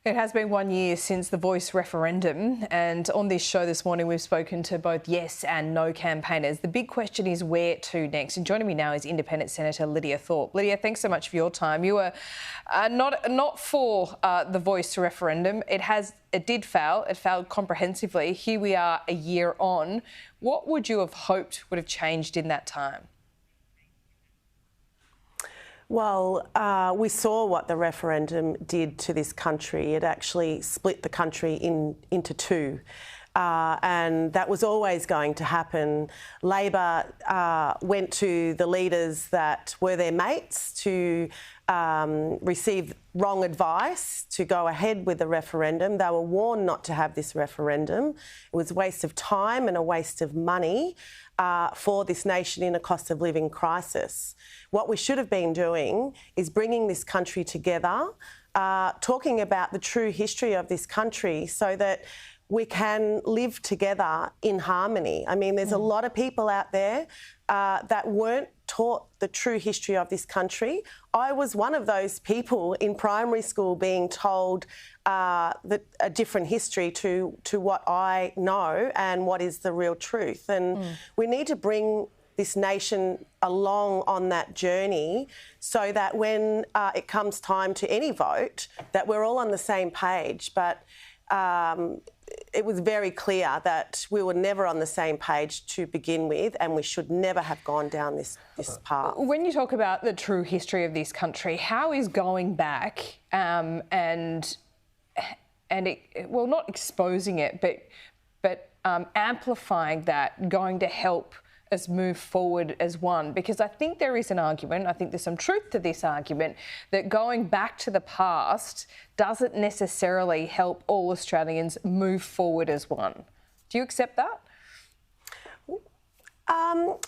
It has been 1 year since the Voice referendum, and on this show this morning we've spoken to both yes and no campaigners. The big question is where to next, and joining me now is Independent Senator Lidia Thorpe. Lidia, thanks so much for your time. You were not for the Voice referendum. It did fail. It failed comprehensively. Here we are a year on. What would you have hoped would have changed in that time? Well, we saw what the referendum did to this country. It actually split the country into two. And that was always going to happen. Labor went to the leaders that were their mates to receive wrong advice to go ahead with the referendum. They were warned not to have this referendum. It was a waste of time and a waste of money for this nation in a cost of living crisis. What we should have been doing is bringing this country together, talking about the true history of this country so that we can live together in harmony. I mean, there's a lot of people out there that weren't taught the true history of this country. I was one of those people in primary school being told that a different history to what I know and what is the real truth. And we need to bring this nation along on that journey so that when it comes time to any vote, that we're all on the same page. But it was very clear that we were never on the same page to begin with, and we should never have gone down this path. When you talk about the true history of this country, how is going back and not exposing it, but amplifying that going to help us move forward as one? Because I think there is an argument, I think there's some truth to this argument, that going back to the past doesn't necessarily help all Australians move forward as one. Do you accept that?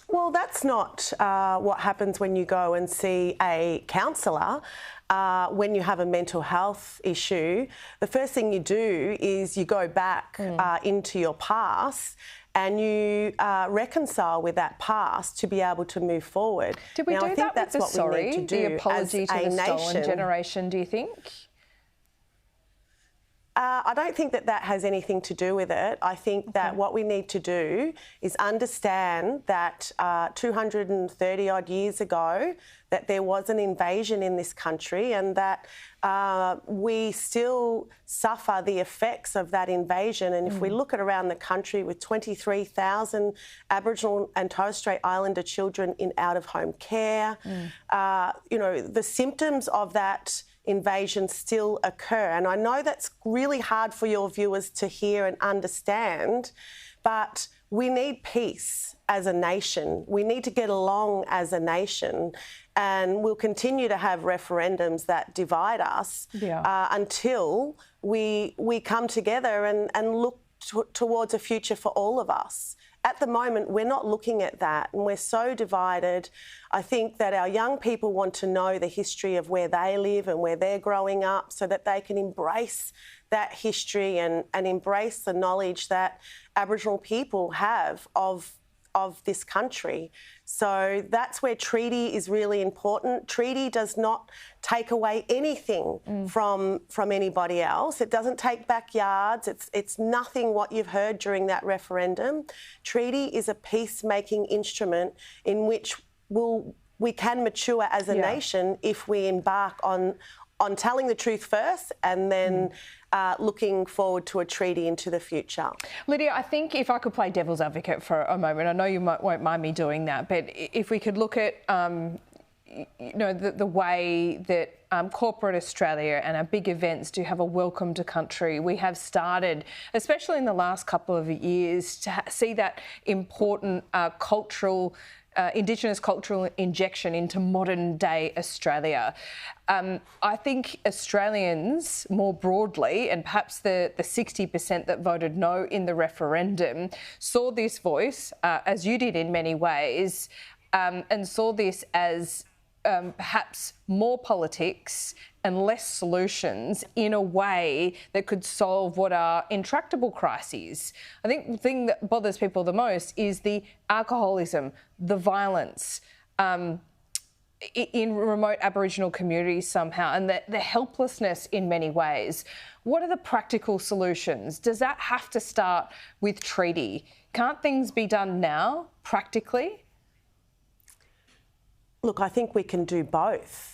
Well, that's not what happens when you go and see a counsellor. When you have a mental health issue, the first thing you do is you go back into your past and you reconcile with that past to be able to move forward. Did we do that with the apology to the stolen generation, do you think? I don't think that has anything to do with it. I think that what we need to do is understand that 230 odd years ago that there was an invasion in this country and that we still suffer the effects of that invasion. And if we look at around the country with 23,000 Aboriginal and Torres Strait Islander children in out-of-home care, the symptoms of that invasion still occur. And I know that's really hard for your viewers to hear and understand, but we need peace as a nation. We need to get along as a nation, and we'll continue to have referendums that divide us until we come together and look towards a future for all of us. At the moment, we're not looking at that, and we're so divided. I think that our young people want to know the history of where they live and where they're growing up so that they can embrace that history and embrace the knowledge that Aboriginal people have of this country. So that's where treaty is really important. Treaty does not take away anything from anybody else. It doesn't take backyards. It's nothing what you've heard during that referendum. Treaty is a peacemaking instrument in which we can mature as a nation if we embark on telling the truth first and then looking forward to a treaty into the future. Lidia, I think if I could play devil's advocate for a moment, I know you won't mind me doing that, but if we could look at the way that corporate Australia and our big events do have a welcome to country. We have started, especially in the last couple of years, to see that important Indigenous cultural injection into modern day Australia. I think Australians more broadly, and perhaps the 60% that voted no in the referendum, saw this voice, as you did in many ways, and saw this as perhaps more politics and less solutions in a way that could solve what are intractable crises. I think the thing that bothers people the most is the alcoholism, the violence, in remote Aboriginal communities somehow, and the helplessness in many ways. What are the practical solutions? Does that have to start with treaty? Can't things be done now, practically? Look, I think we can do both.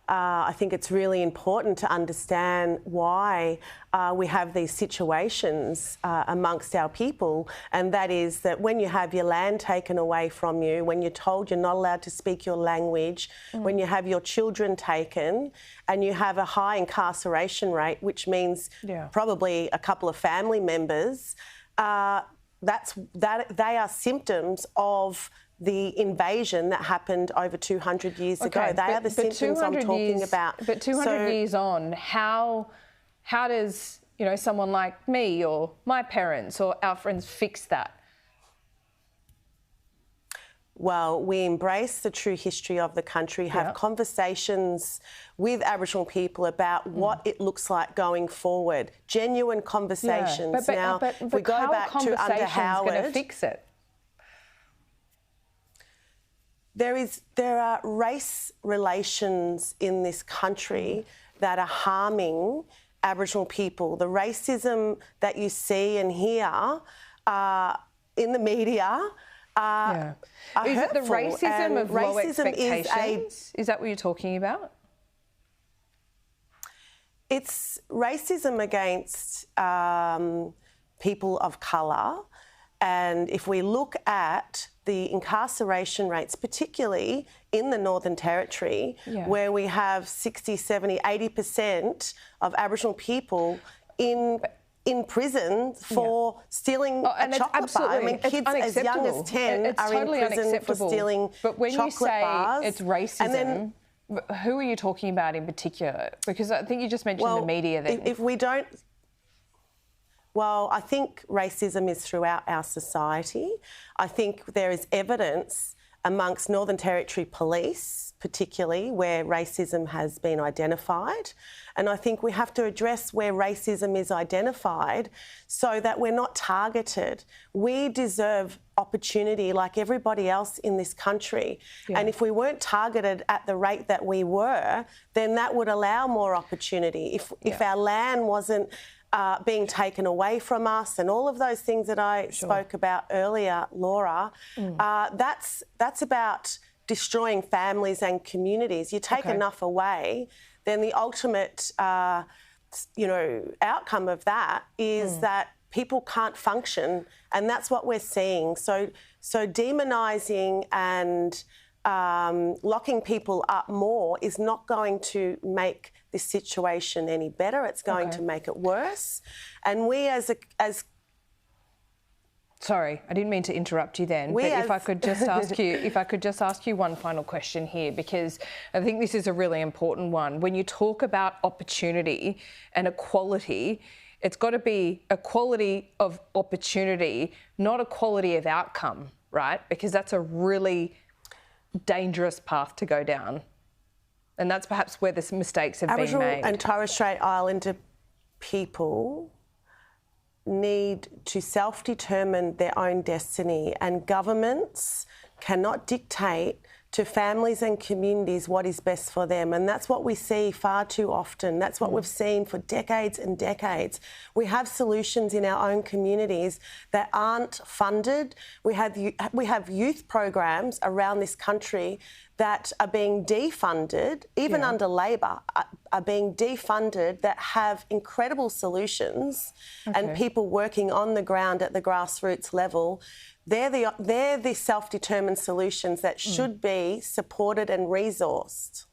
I think it's really important to understand why we have these situations amongst our people, and that is that when you have your land taken away from you, when you're told you're not allowed to speak your language, when you have your children taken and you have a high incarceration rate, which means probably a couple of family members, they are symptoms of the invasion that happened over 200 years ago. They are the symptoms I'm talking about. But 200 years on, how does someone like me or my parents or our friends fix that? Well, we embrace the true history of the country, have conversations with Aboriginal people about what it looks like going forward, genuine conversations. But if we go back to under Howard, going to fix it? There are race relations in this country that are harming Aboriginal people. The racism that you see and hear in the media are Is it the hurtful, racism of low expectations? Is that what you're talking about? It's racism against people of colour. And if we look at the incarceration rates, particularly in the Northern Territory, where we have 60, 70, 80% of Aboriginal people in prison for stealing a chocolate bar. I mean, kids as young as 10 are totally in prison for stealing chocolate bars. But when you say it's racism, who are you talking about in particular? Because I think you just mentioned the media then. If we don't... Well, I think racism is throughout our society. I think there is evidence amongst Northern Territory police, particularly, where racism has been identified. And I think we have to address where racism is identified so that we're not targeted. We deserve opportunity like everybody else in this country. And if we weren't targeted at the rate that we were, then that would allow more opportunity. If our land wasn't being taken away from us and all of those things that I spoke about earlier, Laura, that's about destroying families and communities. You take enough away, then the ultimate, outcome of that is that people can't function, and that's what we're seeing. So demonising and locking people up more is not going to make this situation any better. It's going to make it worse. And we as Sorry, I didn't mean to interrupt you then. But if I could just ask you one final question here, because I think this is a really important one. When you talk about opportunity and equality, it's got to be equality of opportunity, not equality of outcome, right? Because that's a really dangerous path to go down. And that's perhaps where the mistakes have been made. Aboriginal and Torres Strait Islander people need to self-determine their own destiny, and governments cannot dictate to families and communities what is best for them. And that's what we see far too often. That's what we've seen for decades and decades. We have solutions in our own communities that aren't funded. We have youth programs around this country that are being defunded, even under Labor, are being defunded, that have incredible solutions and people working on the ground at the grassroots level. They're the self-determined solutions that should be supported and resourced.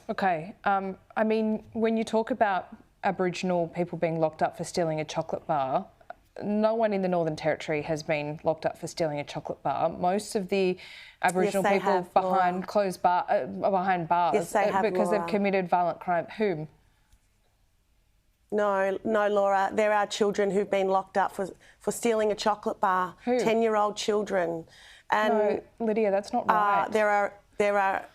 Okay. I mean, when you talk about Aboriginal people being locked up for stealing a chocolate bar, no one in the Northern Territory has been locked up for stealing a chocolate bar. Most of the Aboriginal people behind behind bars because they've committed violent crime. Whom? No, Laura. There are children who've been locked up for stealing a chocolate bar. Who? 10-year-old children. And no, Lidia, that's not right. There are.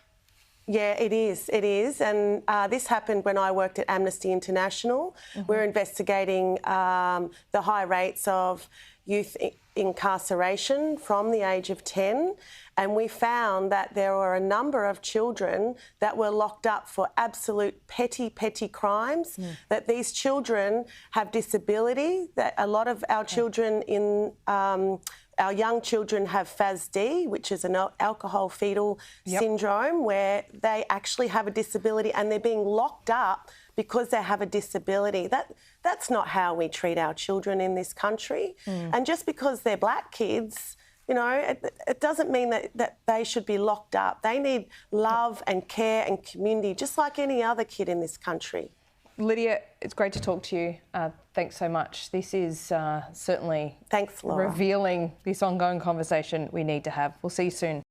Yeah, it is. And this happened when I worked at Amnesty International. We're investigating the high rates of youth incarceration from the age of 10, and we found that there were a number of children that were locked up for absolute petty crimes, that these children have disability, that a lot of our children in our young children have FASD, which is an alcohol fetal syndrome, where they actually have a disability and they're being locked up because they have a disability. That's not how we treat our children in this country. And just because they're black kids, you know, it doesn't mean that they should be locked up. They need love and care and community, just like any other kid in this country. Lidia, it's great to talk to you. Thanks so much. This is certainly Thanks, Laura. revealing this ongoing conversation we need to have. We'll see you soon.